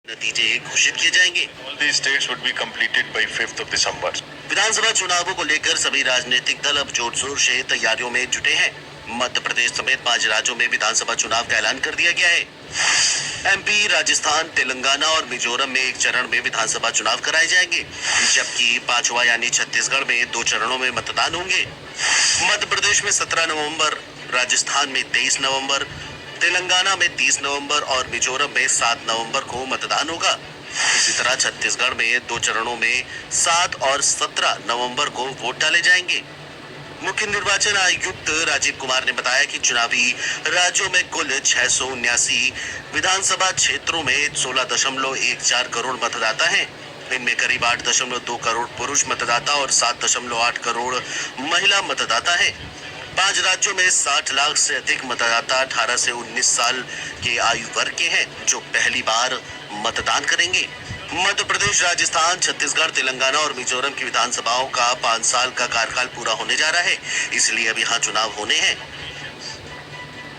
नतीजे घोषित किए जाएंगे। All these states would be completed by 5th of December. विधानसभा चुनावों को लेकर सभी राजनीतिक दल अब जोर शोर से तैयारियों में जुटे हैं। मध्य प्रदेश समेत 5 राज्यों में विधानसभा चुनाव का ऐलान कर दिया गया है। एमपी, राजस्थान, तेलंगाना और मिजोरम में एक चरण में विधानसभा चुनाव कराए जाएंगे, जबकि पांचवा यानी छत्तीसगढ़ में 2 चरणों में मतदान होंगे। मध्य प्रदेश में 17 नवंबर, राजस्थान में 23 नवंबर, तेलंगाना में 30 नवंबर और मिजोरम में 7 नवंबर को मतदान होगा। इसी तरह छत्तीसगढ़ में 2 चरणों में 7 और 17 नवंबर को वोट डाले जाएंगे। मुख्य निर्वाचन आयुक्त राजीव कुमार ने बताया कि चुनावी राज्यों में कुल 679 विधानसभा क्षेत्रों में 16.14 करोड़ मतदाता हैं। इनमें करीब 8.2 करोड़ पुरुष मतदाता और 7.8 करोड़ महिला मतदाता हैं। 5 राज्यों में 60 लाख से अधिक मतदाता 18 से 19 साल के आयु वर्ग के हैं, जो पहली बार मतदान करेंगे। मध्य प्रदेश, राजस्थान, छत्तीसगढ़, तेलंगाना और मिजोरम की विधानसभाओं का 5 साल का कार्यकाल पूरा होने जा रहा है, इसलिए अब यहाँ चुनाव होने हैं।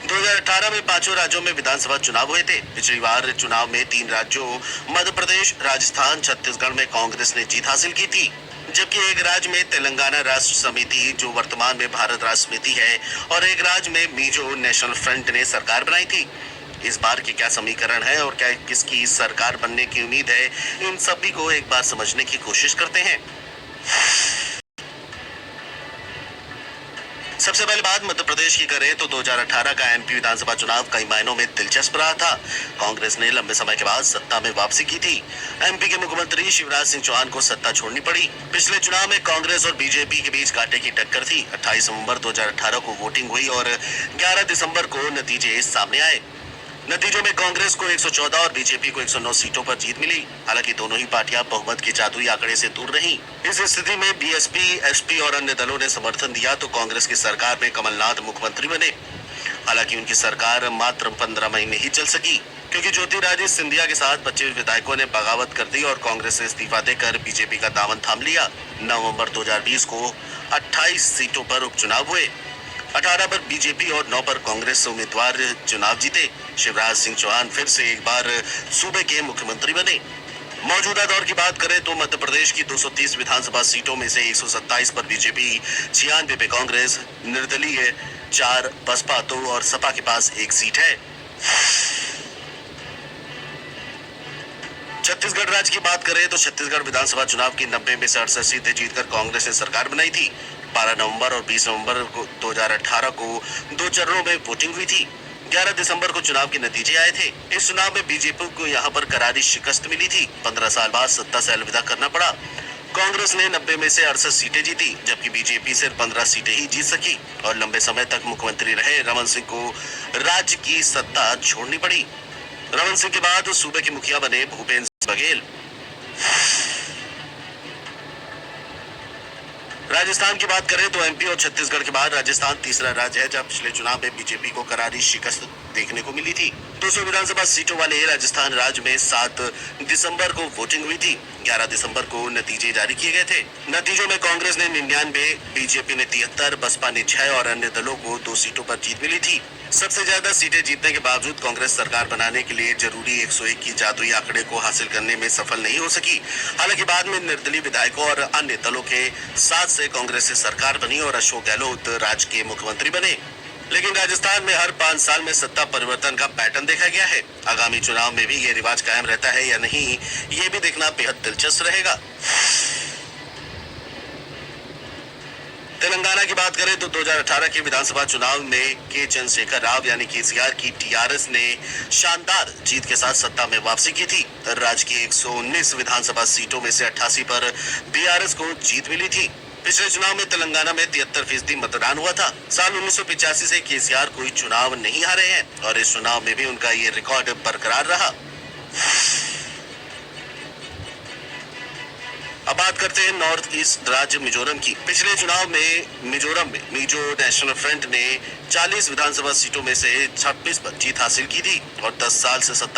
2018 में 5 राज्यों में विधानसभा चुनाव हुए थे। पिछली बार चुनाव में 3 राज्यों मध्य प्रदेश, राजस्थान, छत्तीसगढ़ में कांग्रेस ने जीत हासिल की थी, जबकि एक राज्य में तेलंगाना राष्ट्र समिति, जो वर्तमान में भारत राष्ट्र समिति है, और एक राज्य में मिजो नेशनल फ्रंट ने सरकार बनाई थी। इस बार के क्या समीकरण है और क्या किसकी सरकार बनने की उम्मीद है, इन सभी को एक बार समझने की कोशिश करते हैं। सबसे पहले बात मध्य प्रदेश की करें तो 2018 का एमपी विधानसभा चुनाव कई मायनों में दिलचस्प रहा था। कांग्रेस ने लंबे समय के बाद सत्ता में वापसी की थी। एमपी के मुख्यमंत्री शिवराज सिंह चौहान को सत्ता छोड़नी पड़ी। पिछले चुनाव में कांग्रेस और बीजेपी के बीच कांटे की टक्कर थी। 28 नवंबर 2018 को वोटिंग हुई और 11 दिसंबर को नतीजे सामने आए। नतीजों में कांग्रेस को 114 और बीजेपी को 109 सीटों पर जीत मिली। हालांकि दोनों ही पार्टियां बहुमत के जादुई आंकड़े से दूर रहीं। इस स्थिति में बीएसपी, एसपी और अन्य दलों ने समर्थन दिया तो कांग्रेस की सरकार में कमलनाथ मुख्यमंत्री बने। हालांकि उनकी सरकार मात्र 15 महीने ही चल सकी, क्योंकि ज्योतिरादित्य सिंधिया के साथ 25 विधायकों ने बगावत कर दी और कांग्रेस से इस्तीफा देकर बीजेपी का दामन थाम लिया। नवंबर 2020 को 28 सीटों पर उपचुनाव हुए। 18 पर बीजेपी और 9 पर कांग्रेस उम्मीदवार चुनाव जीते। शिवराज सिंह चौहान फिर से एक बार सूबे के मुख्यमंत्री बने। मौजूदा दौर की बात करें तो मध्य प्रदेश की 230 विधानसभा सीटों में से 127 पर बीजेपी, 96 पे कांग्रेस, निर्दलीय 4, बसपा 2 और सपा के पास 1 सीट है। छत्तीसगढ़ राज्य की बात करें तो छत्तीसगढ़ विधानसभा चुनाव की 90 में से 68 सीटें जीतकर कांग्रेस ने सरकार बनाई थी। 12 नवंबर और 20 नवंबर 2018 को 2 चरणों में वोटिंग हुई थी। 11 दिसंबर को चुनाव के नतीजे आए थे। इस चुनाव में बीजेपी को यहां पर करारी शिकस्त मिली थी। 15 साल बाद सत्ता से अलविदा करना पड़ा। कांग्रेस ने 90 में से 68 सीटें जीती, जबकि बीजेपी सिर्फ 15 सीटें ही जीत सकी और लंबे समय तक मुख्यमंत्री रहे रमन सिंह को राज्य की सत्ता छोड़नी पड़ी। रमन सिंह के बाद सूबे के मुखिया बने भूपेंद्र बघेल। राजस्थान की बात करें तो एमपी और छत्तीसगढ़ के बाद राजस्थान तीसरा राज्य है जहां पिछले चुनाव में बीजेपी को करारी शिकस्त देखने को मिली थी। 200 विधानसभा सीटों वाले राजस्थान राज्य में 7 दिसंबर को वोटिंग हुई थी। 11 दिसंबर को नतीजे जारी किए गए थे। नतीजों में कांग्रेस ने 99, बीजेपी ने 73, बसपा ने 6 और अन्य दलों को 2 सीटों पर जीत मिली थी। सबसे ज्यादा सीटें जीतने के बावजूद कांग्रेस सरकार बनाने के लिए जरूरी 101 की जादुई आंकड़े को हासिल करने में सफल नहीं हो सकी। हालांकि बाद में निर्दलीय विधायकों और अन्य दलों के साथ से कांग्रेस से सरकार बनी और अशोक गहलोत राज्य के मुख्यमंत्री बने। लेकिन राजस्थान में हर 5 साल में सत्ता परिवर्तन का पैटर्न देखा गया है। आगामी चुनाव में भी ये रिवाज कायम रहता है या नहीं, ये भी देखना बेहद दिलचस्प रहेगा। तेलंगाना की बात करें तो 2018 के विधानसभा चुनाव में के चंद्रशेखर राव यानी केसीआर की टीआरएस ने शानदार जीत के साथ सत्ता में वापसी की थी। राज्य की 119 विधानसभा सीटों में से 88 पर बीआरएस को जीत मिली थी। पिछले चुनाव में तेलंगाना में 73% मतदान हुआ था। साल 1985 से केसीआर कोई चुनाव नहीं हारे हैं और इस चुनाव में भी उनका ये रिकॉर्ड बरकरार रहा। अब बात करते हैं नॉर्थ ईस्ट राज्य मिजोरम की। पिछले चुनाव में मिजोरम में मिजो नेशनल फ्रंट ने 40 विधानसभा सीटों में से 26 पर जीत हासिल की थी और 10 साल से सत्ता